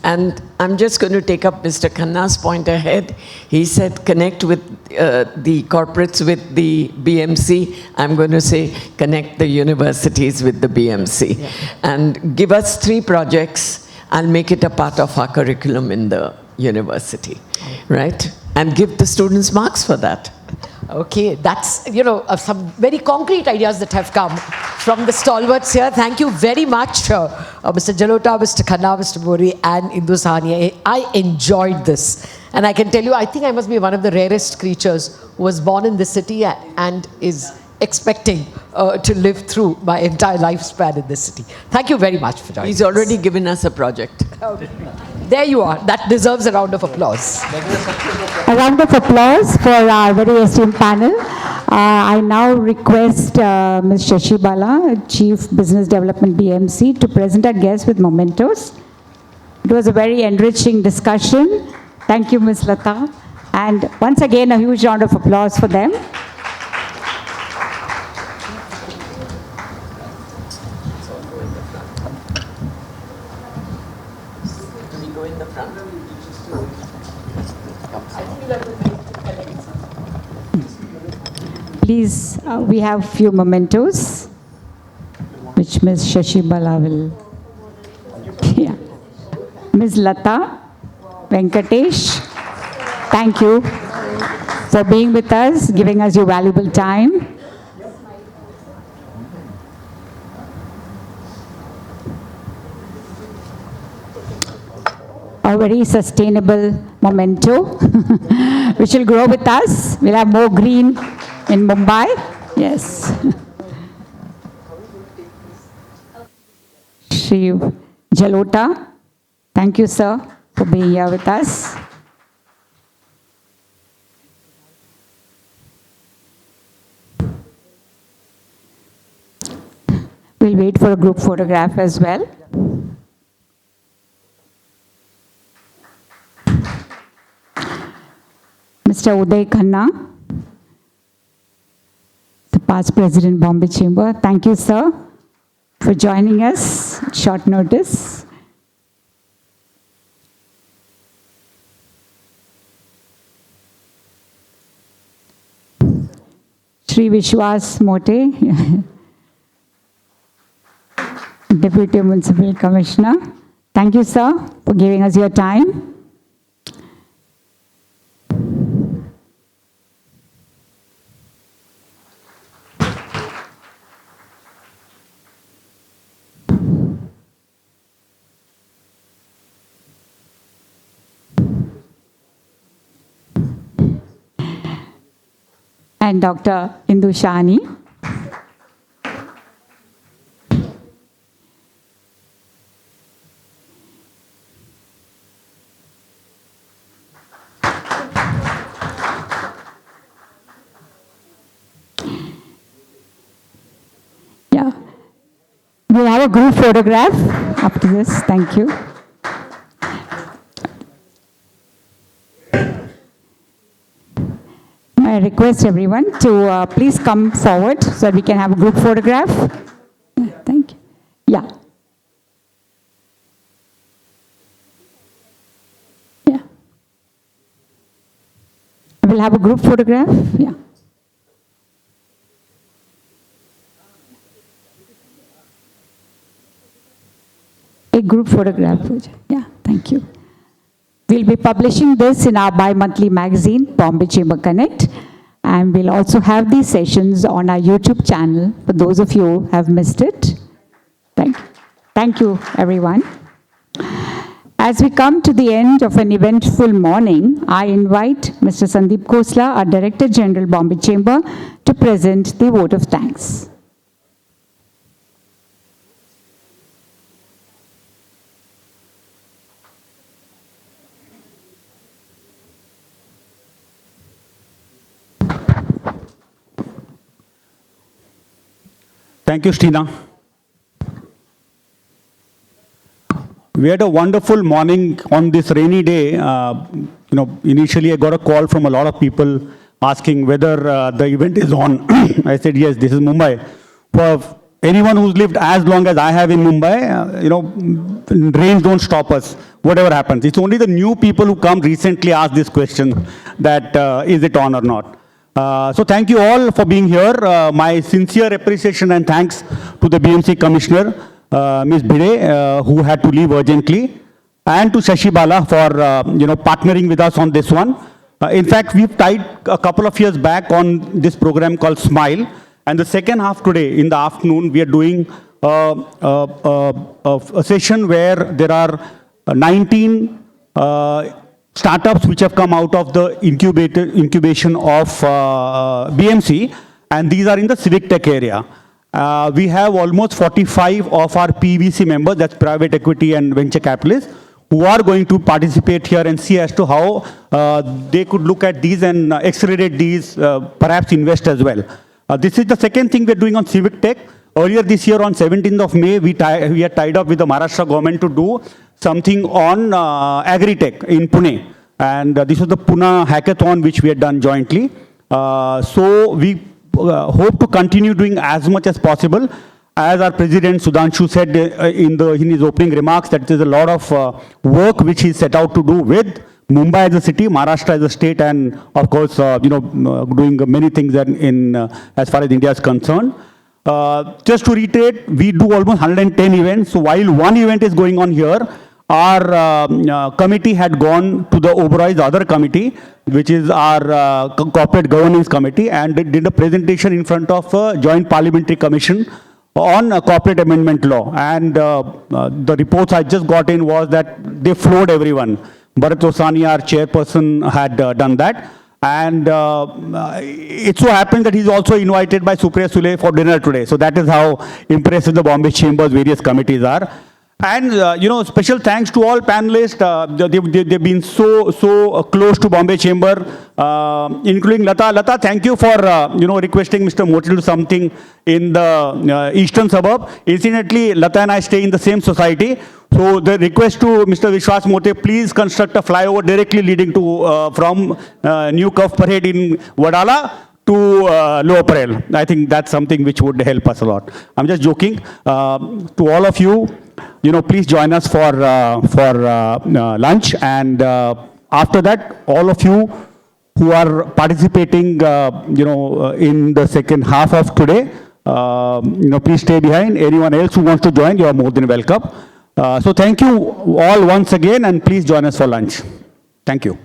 And I'm just going to take up Mr. Khanna's point ahead. He said connect with the corporates with the BMC. I'm going to say connect the universities with the BMC. Yeah. And give us 3 projects. I'll make it a part of our curriculum in the university, right? And give the students marks for that. Okay, that's, some very concrete ideas that have come from the stalwarts here. Thank you very much, Mr. Jalota, Mr. Khanna, Mr. Bori, and Indu Sahani. I enjoyed this. And I can tell you, I think I must be one of the rarest creatures who was born in this city and is expecting to live through my entire lifespan in this city. Thank you very much for joining He's already given us a project. There you are. That deserves a round of applause. A round of applause for our very esteemed panel. I now request Ms. Shashi Bala, Chief Business Development BMC, to present our guests with mementos. It was a very enriching discussion. Thank you, Ms. Lata. And once again, a huge round of applause for them. Please, we have few mementos, which Ms. Shashi Bala will. Yeah. Ms. Lata Venkatesh, thank you for being with us, giving us your valuable time. A very sustainable memento, which will grow with us. We'll have more green in Mumbai. Yes. Shiv Jalota, thank you, sir, for being here with us. We'll wait for a group photograph as well. Mr. Uday Khanna, the past President, Bombay Chamber. Thank you, sir, for joining us at short notice. Shri Vishwas Mote, Deputy Municipal Commissioner. Thank you, sir, for giving us your time. And Dr. Indu Shani. Yeah. We have a group photograph after this. Thank you. I request everyone to please come forward so that we can have a group photograph. Yeah, thank you. Yeah. Yeah. We'll have a group photograph. Yeah. A group photograph. Yeah, thank you. We'll be publishing this in our bi-monthly magazine, Bombay Chamber Connect, and we'll also have these sessions on our YouTube channel for those of you who have missed it. Thank you, everyone. As we come to the end of an eventful morning, I invite Mr. Sandeep Khosla, our Director General, Bombay Chamber, to present the vote of thanks. Thank you, Stina. We had a wonderful morning on this rainy day. Initially I got a call from a lot of people asking whether the event is on. I said, yes, this is Mumbai. For anyone who's lived as long as I have in Mumbai, rains don't stop us, whatever happens. It's only the new people who come recently ask this question that is it on or not. So thank you all for being here. My sincere appreciation and thanks to the BMC Commissioner, Ms. Bhide, who had to leave urgently, and to Shashi Bala for partnering with us on this one. In fact, we've tied a couple of years back on this program called Smile, and the second half today in the afternoon we are doing a session where there are 19 startups which have come out of the incubation of BMC, and these are in the civic tech area. We have almost 45 of our PVC members, that's private equity and venture capitalists, who are going to participate here and see as to how they could look at these and accelerate these, perhaps invest as well. This is the second thing we're doing on civic tech. Earlier this year on 17th of May, we are tied up with the Maharashtra government to do something on agri-tech in Pune. And this was the Pune hackathon which we had done jointly. So we hope to continue doing as much as possible. As our President Sudhanshu said in his opening remarks, that there's a lot of work which he set out to do with Mumbai as a city, Maharashtra as a state, and of course, doing many things in as far as India is concerned. Just to reiterate, we do almost 110 events. So while one event is going on here, our committee had gone to the Oberoi's other committee, which is our corporate governance committee, and did a presentation in front of a joint parliamentary commission on a corporate amendment law. And the reports I just got in was that they floored everyone. Bharat Osani, our chairperson, had done that. And it so happens that he's also invited by Supriya Sule for dinner today. So that is how impressive the Bombay Chamber's various committees are. And, special thanks to all panelists. They've been so close to Bombay Chamber, including Lata. Lata, thank you for, requesting Mr. Motil to do something in the eastern suburb. Incidentally, Lata and I stay in the same society. So the request to Mr. Vishwas Mote, please construct a flyover directly leading to from New Curve Parade in Wadala to Lower Parel. I think that's something which would help us a lot. I'm just joking. To all of you, please join us for lunch, and after that, all of you who are participating, in the second half of today, please stay behind. Anyone else who wants to join, you are more than welcome. So thank you all once again, and please join us for lunch. Thank you.